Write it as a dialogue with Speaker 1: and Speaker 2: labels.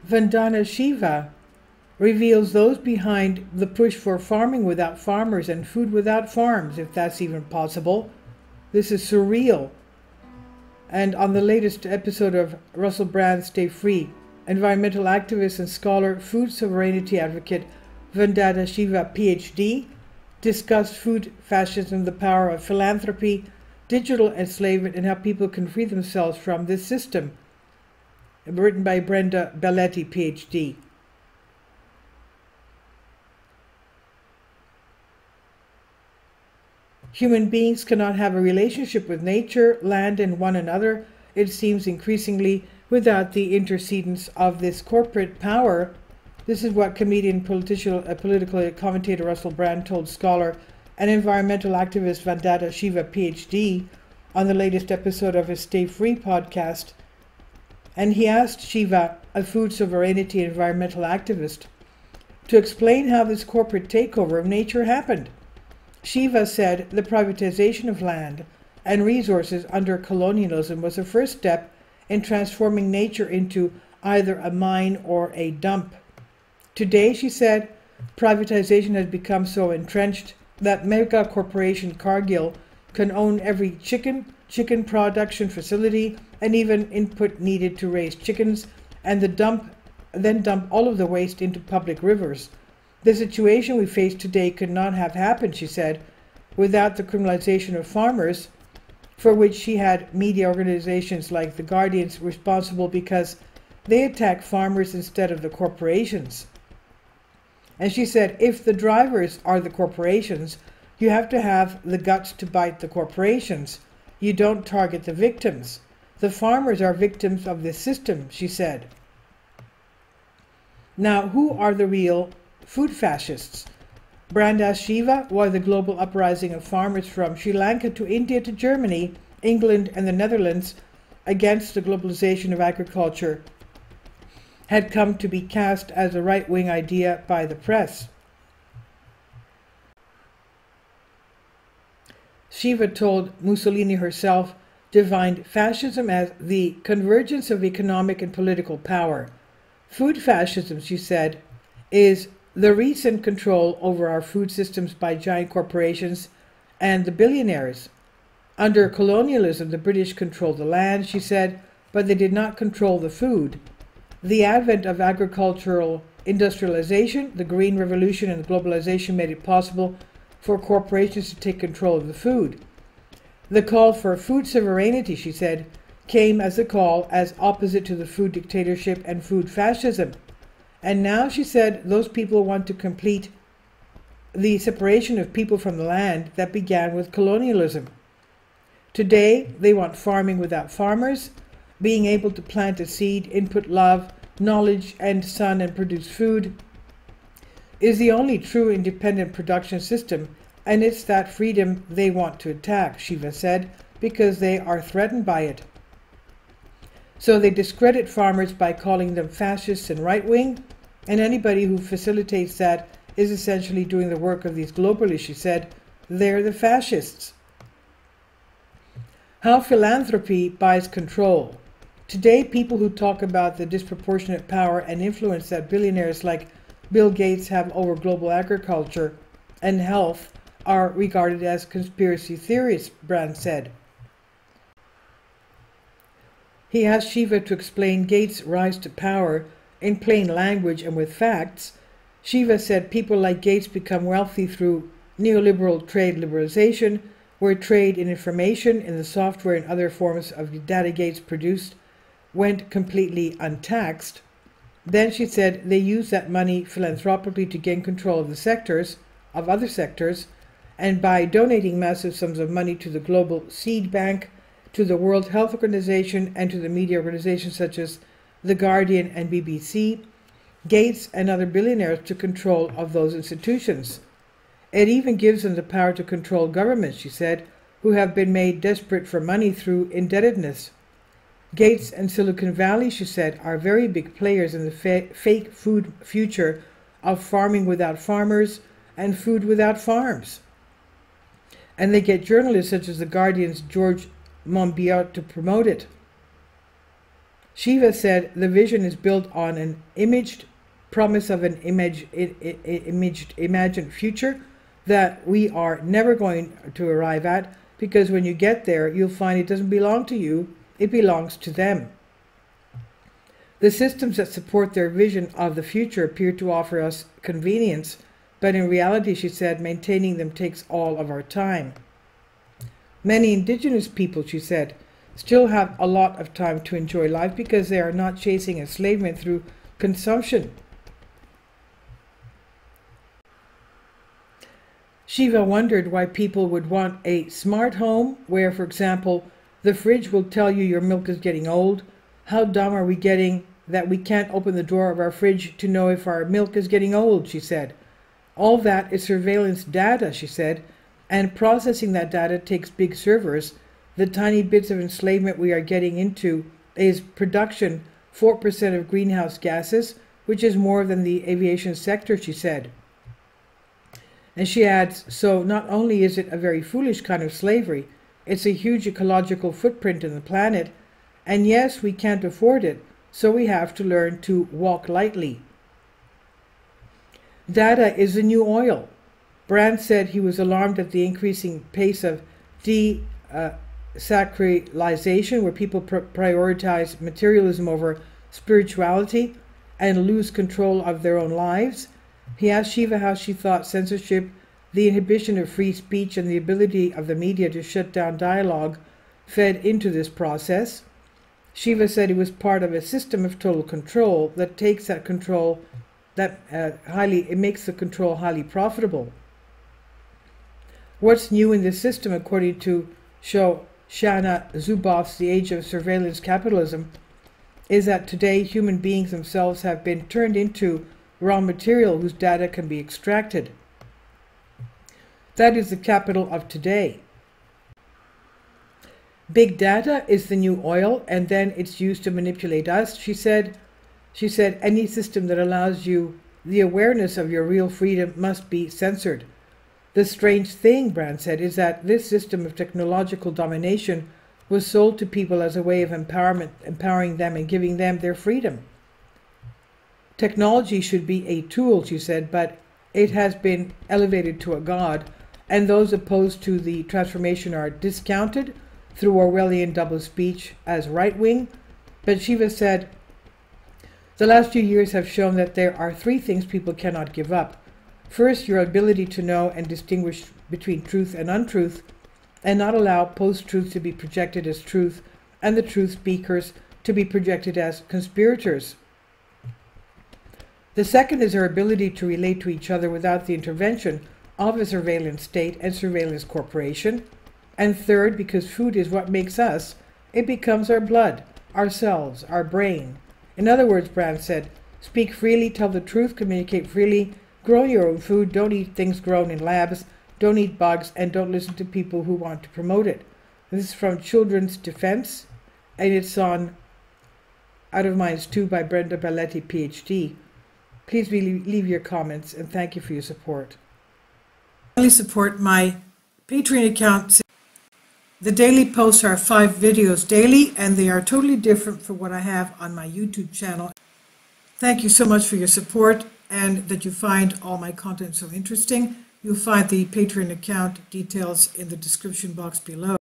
Speaker 1: Vandana Shiva reveals those behind the push for farming without farmers and food without farms, if that's even possible. This is surreal. And on the latest episode of Russell Brand's Stay Free, environmental activist and scholar, food sovereignty advocate Vandana Shiva, PhD, discussed food fascism, the power of philanthropy, digital enslavement, and how people can free themselves from this system. Written by Brenda Belletti, PhD. Human beings cannot have a relationship with nature, land, and one another, it seems increasingly, without the intercedence of this corporate power. This is what comedian, political commentator Russell Brand told scholar and environmental activist Vandana Shiva, PhD, on the latest episode of his Stay Free podcast. And he asked Shiva, a food sovereignty and environmental activist, to explain how this corporate takeover of nature happened. Shiva said the privatization of land and resources under colonialism was the first step in transforming nature into either a mine or a dump. Today, she said, privatization has become so entrenched that mega corporation Cargill can own every chicken production facility, and even input needed to raise chickens, and then dump all of the waste into public rivers. The situation we face today could not have happened, she said, without the criminalization of farmers, for which she had media organizations like The Guardian's responsible because they attack farmers instead of the corporations. And she said, if the drivers are the corporations, you have to have the guts to bite the corporations. You don't target the victims. The farmers are victims of this system, she said. Now, who are the real food fascists? Brand asked Shiva why the global uprising of farmers from Sri Lanka to India to Germany, England, and the Netherlands against the globalization of agriculture had come to be cast as a right-wing idea by the press. Shiva told Mussolini herself defined fascism as the convergence of economic and political power. Food fascism, she said, is the recent control over our food systems by giant corporations and the billionaires. Under colonialism, the British controlled the land, she said, but they did not control the food. The advent of agricultural industrialization, the Green Revolution, and globalization made it possible for corporations to take control of the food. The call for food sovereignty, she said, came as a call as opposite to the food dictatorship and food fascism. And now, she said, those people want to complete the separation of people from the land that began with colonialism. Today, they want farming without farmers, being able to plant a seed, input love, knowledge, and sun and produce food is the only true independent production system, and it's that freedom they want to attack, Shiva said, because they are threatened by it. So they discredit farmers by calling them fascists and right-wing, and anybody who facilitates that is essentially doing the work of these globalists, she said. They're the fascists. How philanthropy buys control. Today, people who talk about the disproportionate power and influence that billionaires like Bill Gates have over global agriculture and health are regarded as conspiracy theorists, Brand said. He asked Shiva to explain Gates' rise to power in plain language and with facts. Shiva said people like Gates become wealthy through neoliberal trade liberalization, where trade in information, in the software and other forms of data Gates produced went completely untaxed. Then she said they use that money philanthropically to gain control of the sectors, of other sectors, and by donating massive sums of money to the Global Seed Bank, to the World Health Organization, and to the media organizations such as The Guardian and BBC, Gates and other billionaires took control of those institutions. It even gives them the power to control governments, she said, who have been made desperate for money through indebtedness. Gates and Silicon Valley, she said, are very big players in the fake food future of farming without farmers and food without farms. And they get journalists such as The Guardian's George Monbiot to promote it. Shiva said the vision is built on an imaged promise of an imagined future that we are never going to arrive at, because when you get there, you'll find it doesn't belong to you, it belongs to them. The systems that support their vision of the future appear to offer us convenience, but in reality, she said, maintaining them takes all of our time. Many indigenous people, she said, still have a lot of time to enjoy life because they are not chasing enslavement through consumption. Shiva wondered why people would want a smart home where, for example, the fridge will tell you your milk is getting old. How dumb are we getting that we can't open the drawer of our fridge to know if our milk is getting old, she said. All that is surveillance data, she said, and processing that data takes big servers. The tiny bits of enslavement we are getting into is production 4% of greenhouse gases, which is more than the aviation sector, she said. And she adds, so not only is it a very foolish kind of slavery, it's a huge ecological footprint in the planet, and yes, we can't afford it, so we have to learn to walk lightly. Data is the new oil. Brand said he was alarmed at the increasing pace of desacralization, where people prioritize materialism over spirituality and lose control of their own lives. He asked Shiva how she thought censorship, the inhibition of free speech, and the ability of the media to shut down dialogue fed into this process. Shiva said it was part of a system of total control that takes that control, it makes the control highly profitable. What's new in this system, according to Shana Zuboff's The Age of Surveillance Capitalism, is that today human beings themselves have been turned into raw material whose data can be extracted. That is the capital of today. Big data is the new oil, and then it's used to manipulate us, she said. She said any system that allows you the awareness of your real freedom must be censored. The strange thing, Brand said, is that this system of technological domination was sold to people as a way of empowering them and giving them their freedom. Technology should be a tool, she said, but it has been elevated to a god, and those opposed to the transformation are discounted through Orwellian double-speech as right-wing. But Shiva said, the last few years have shown that there are three things people cannot give up. First, your ability to know and distinguish between truth and untruth, and not allow post-truth to be projected as truth, and the truth speakers to be projected as conspirators. The second is our ability to relate to each other without the intervention of a surveillance state and surveillance corporation. And third, because food is what makes us, it becomes our blood, our cells, our brain. In other words, Brand said, speak freely, tell the truth, communicate freely, grow your own food, don't eat things grown in labs, don't eat bugs, and don't listen to people who want to promote it. This is from Children's Defense, and it's on Out of Minds 2 by Brenda Balletti, PhD. Please leave your comments, and thank you for your support. Please support my Patreon account. The daily posts are 5 videos daily, and they are totally different from what I have on my YouTube channel. Thank you so much for your support, and that you find all my content so interesting. You'll find the Patreon account details in the description box below.